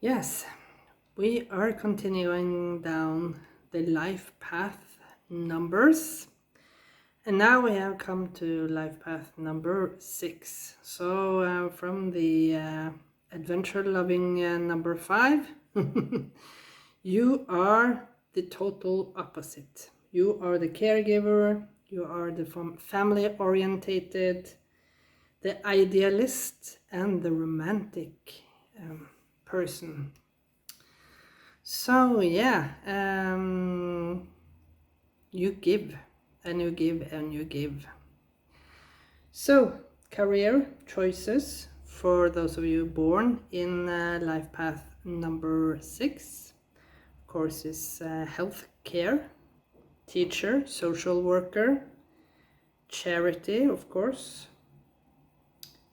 Yes, we are continuing down the life path numbers, and now we have come to life path number 6. So from the adventure loving number 5, you are the total opposite. You are the caregiver, you are the family orientated, the idealist, and the romantic person. So yeah, you give and you give and you give. So career choices for those of you born in life path number 6, of course, is health care, teacher, social worker, charity, of course.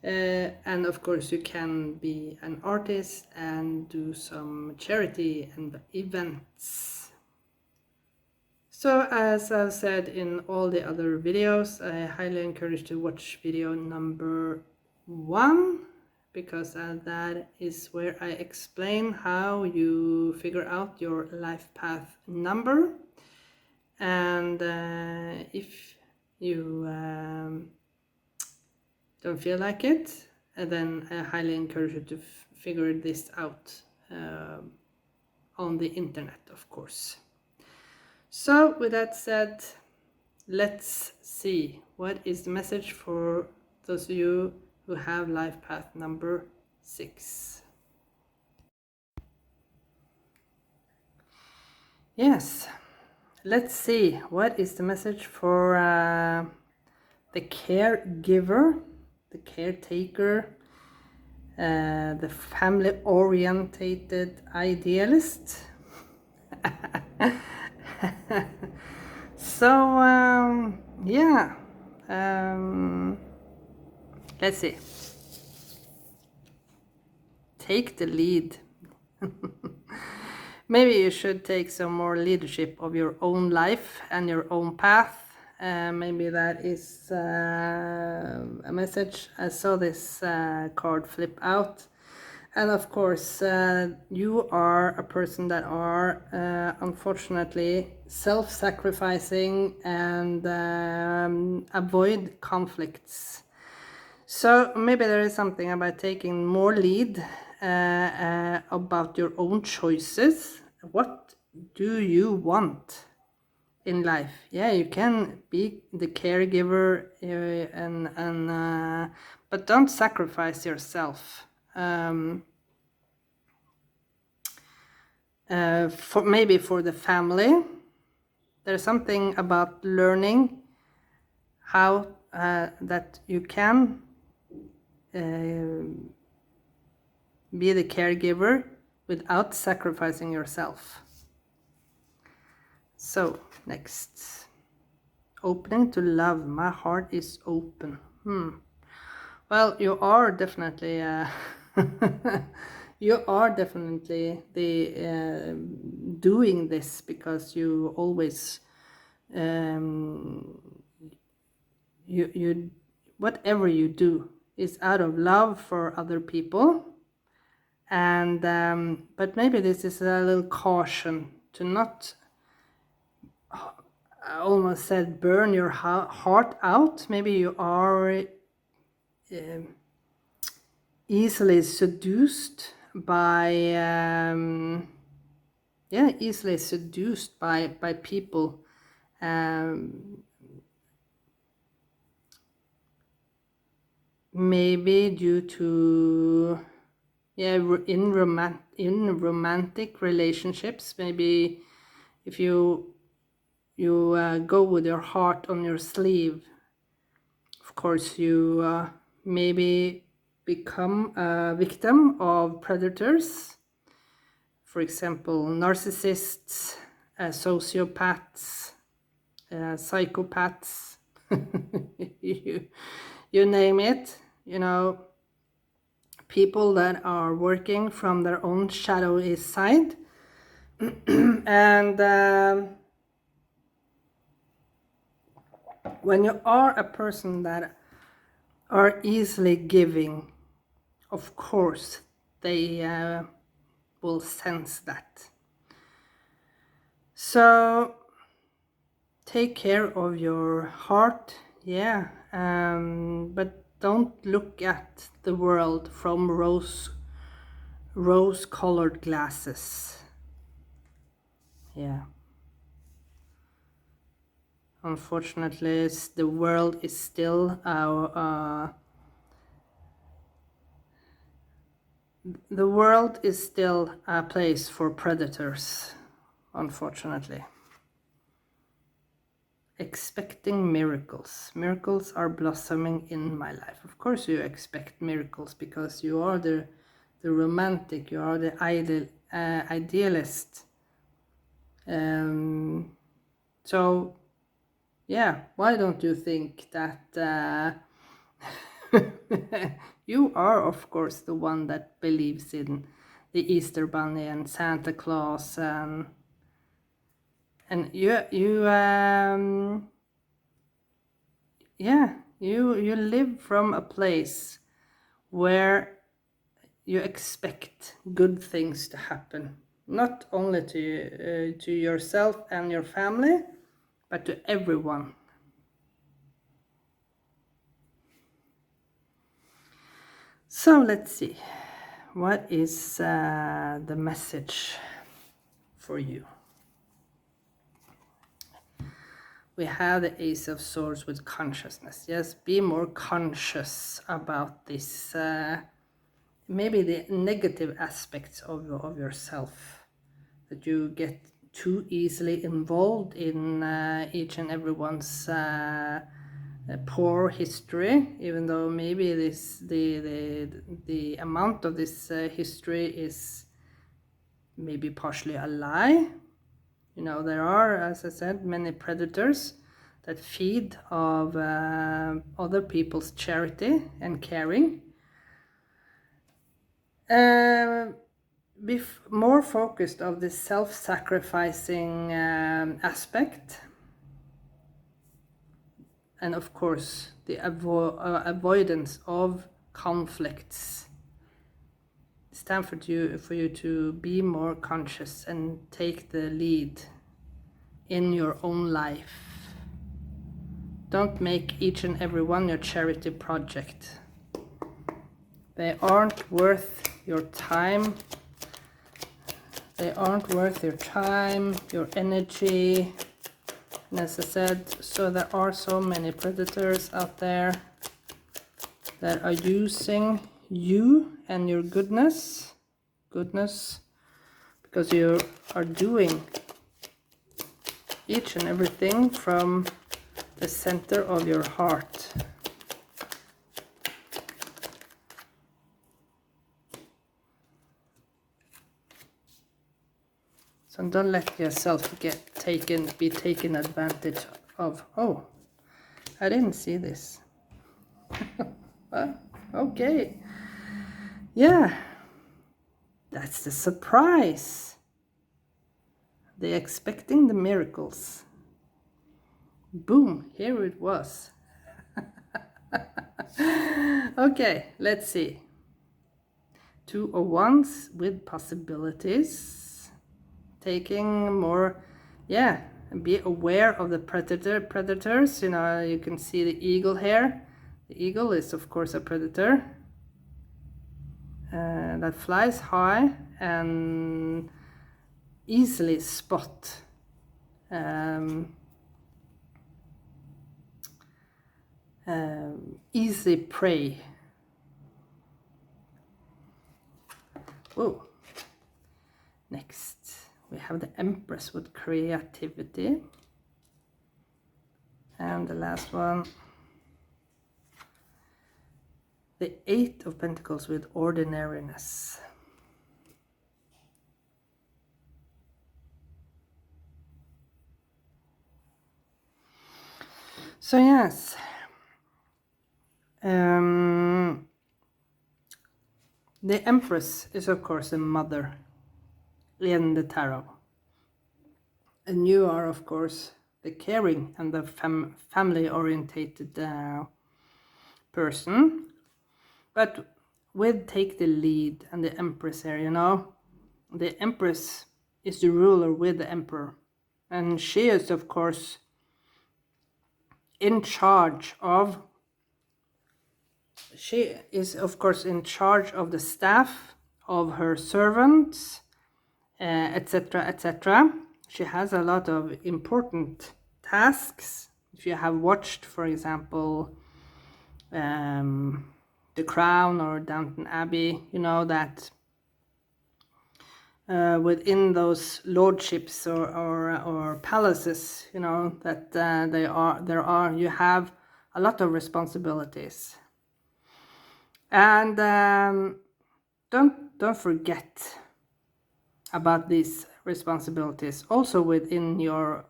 And of course you can be an artist and do some charity and events. So as I've said in all the other videos, I highly encourage to watch video number 1, because that is where I explain how you figure out your life path number. And if you don't feel like it, then I highly encourage you to figure this out on the internet, of course. So with that said, let's see what is the message for those of you who have life path number 6. Yes, let's see what is the message for the caregiver, the caretaker, the family-orientated idealist. So yeah, let's see. Take the lead. Maybe you should take some more leadership of your own life and your own path. Maybe that is a message. I saw this card flip out. And of course, you are a person that are unfortunately self-sacrificing and avoid conflicts. So maybe there is something about taking more lead about your own choices. What do you want in life? Yeah, you can be the caregiver, but don't sacrifice yourself. For the family, there's something about learning how that you can be the caregiver without sacrificing yourself. So next, opening to love. My heart is open. Well, you are definitely you are definitely the doing this because you always you whatever you do is out of love for other people. And but maybe this is a little caution to not, I almost said, burn your heart out. Maybe you are easily seduced by easily seduced by people, maybe due to in romantic relationships. Maybe if you go with your heart on your sleeve, of course you maybe become a victim of predators, for example narcissists, sociopaths, psychopaths, you name it, people that are working from their own shadowy side. And when you are a person that are easily giving, of course they will sense that. So take care of your heart, yeah, but don't look at the world from rose-colored glasses. Yeah. Unfortunately, the world is still the world is still a place for predators, unfortunately. Expecting miracles. Miracles are blossoming in my life. Of course you expect miracles because you are the romantic, you are the idealist. So, yeah, why don't you think that you are, of course, the one that believes in the Easter Bunny and Santa Claus, and you live from a place where you expect good things to happen, not only to yourself and your family, but to everyone. So let's see, what is the message for you? We have the Ace of Swords with consciousness. Yes, be more conscious about this, maybe the negative aspects of yourself, that you get too easily involved in each and everyone's poor history, even though maybe the amount of this history is maybe partially a lie. You know, there are, as I said, many predators that feed of other people's charity and caring. Be more focused of the self-sacrificing aspect, and of course the avoidance of conflicts. It's time for you to be more conscious and take the lead in your own life. Don't make each and every one your charity project. They aren't worth your time. They aren't worth your time, your energy. And as I said, so there are so many predators out there that are using you and your goodness, because you are doing each and everything from the center of your heart. So don't let yourself be taken advantage of. Oh, I didn't see this. Okay. Yeah, that's the surprise. They're expecting the miracles. Boom, here it was. Okay, let's see. 2 of Wands with possibilities. Taking more, yeah, be aware of the predators. You know, you can see the eagle here. The eagle is, of course, a predator that flies high and easily spot easy prey. Whoa. Next, we have the Empress with creativity. And the last one, the 8 of Pentacles with ordinariness. So yes, the Empress is of course the mother in the tarot. And you are of course the caring and the family-orientated person. But with take the lead and the Empress here, you know, the Empress is the ruler with the Emperor. And she is, of course, in charge of the staff, of her servants, etc., etc. She has a lot of important tasks. If you have watched, for example, The Crown or Downton Abbey, you know that within those lordships or palaces, you know that you have a lot of responsibilities, and don't forget about these responsibilities also within your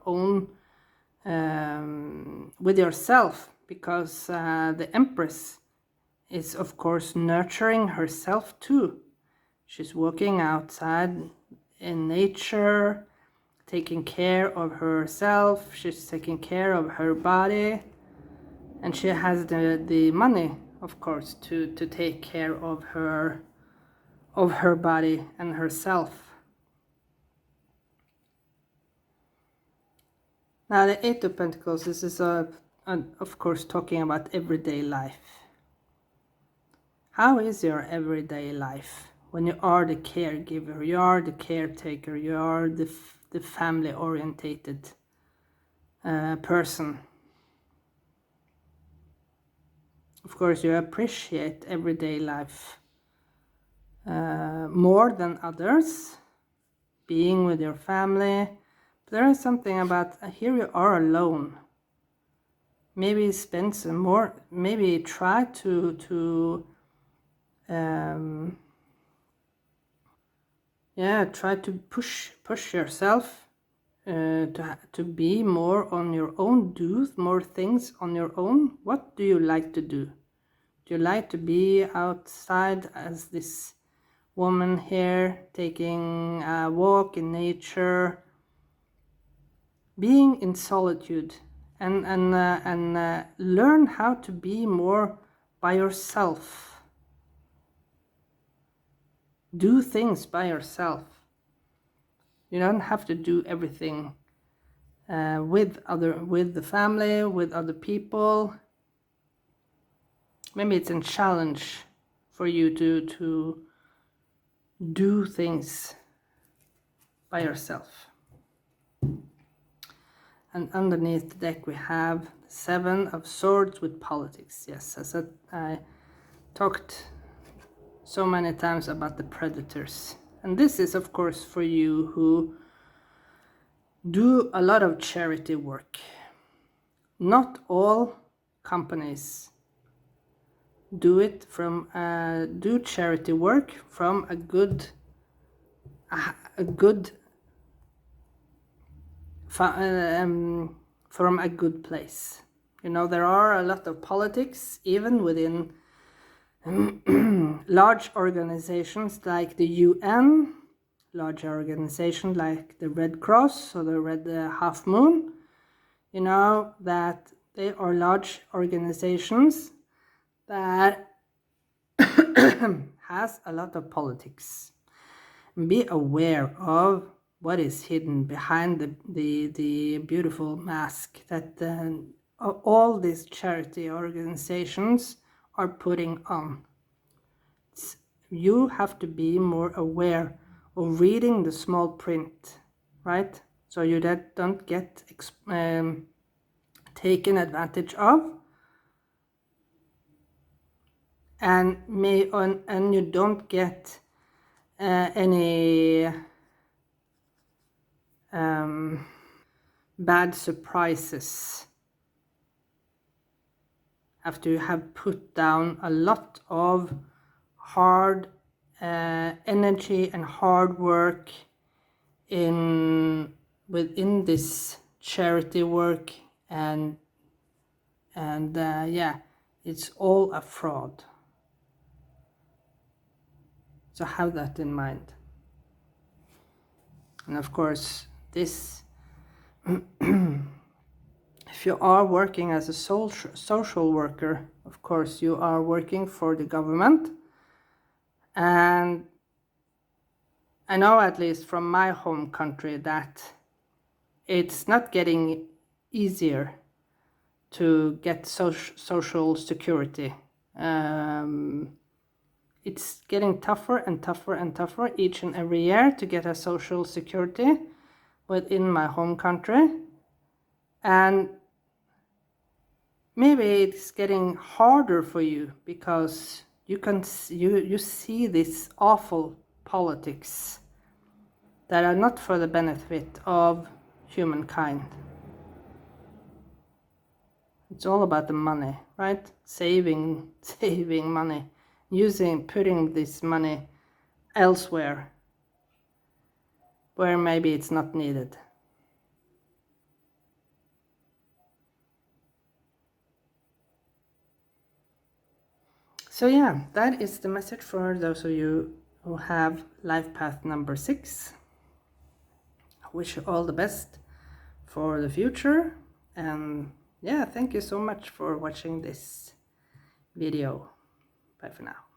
own with yourself, because the Empress is of course nurturing herself too. She's walking outside in nature, taking care of herself, she's taking care of her body, and she has the money, of course, to take care of her body and herself. Now the Eight of Pentacles, this is of course talking about everyday life. How is your everyday life when you are the caregiver, you are the caretaker, you are the family-orientated person? Of course, you appreciate everyday life more than others, being with your family. But there is something about here you are alone. Maybe spend some more, maybe try to try to push yourself to be more on your own, do more things on your own. What do you like to do? Do you like to be outside as this woman here, taking a walk in nature, being in solitude, and learn how to be more by yourself? Do things by yourself. You don't have to do everything with the family, with other people. Maybe it's a challenge for you to do things by yourself. And underneath the deck we have Seven of Swords with politics. Yes, as I talked so many times about the predators. And this is of course for you who do a lot of charity work. Not all companies do charity work from a good place. You know, there are a lot of politics even within large organizations like the UN, large organizations like the Red Cross or the Red Half Moon. You know that they are large organizations that has a lot of politics. Be aware of what is hidden behind the beautiful mask that all these charity organizations are putting on. You have to be more aware of reading the small print, right? So you don't get taken advantage of, and you don't get any bad surprises after you have put down a lot of hard energy and hard work within this charity work, and it's all a fraud. So have that in mind. And of course, this if you are working as a social worker, of course you are working for the government, and I know, at least from my home country, that it's not getting easier to get social security. It's getting tougher and tougher and tougher each and every year to get a social security within my home country. And maybe it's getting harder for you because you see this awful politics that are not for the benefit of humankind. It's all about the money, right? Saving money, putting this money elsewhere where maybe it's not needed. So yeah, that is the message for those of you who have life path number 6. I wish you all the best for the future, and yeah, thank you so much for watching this video. Bye for now.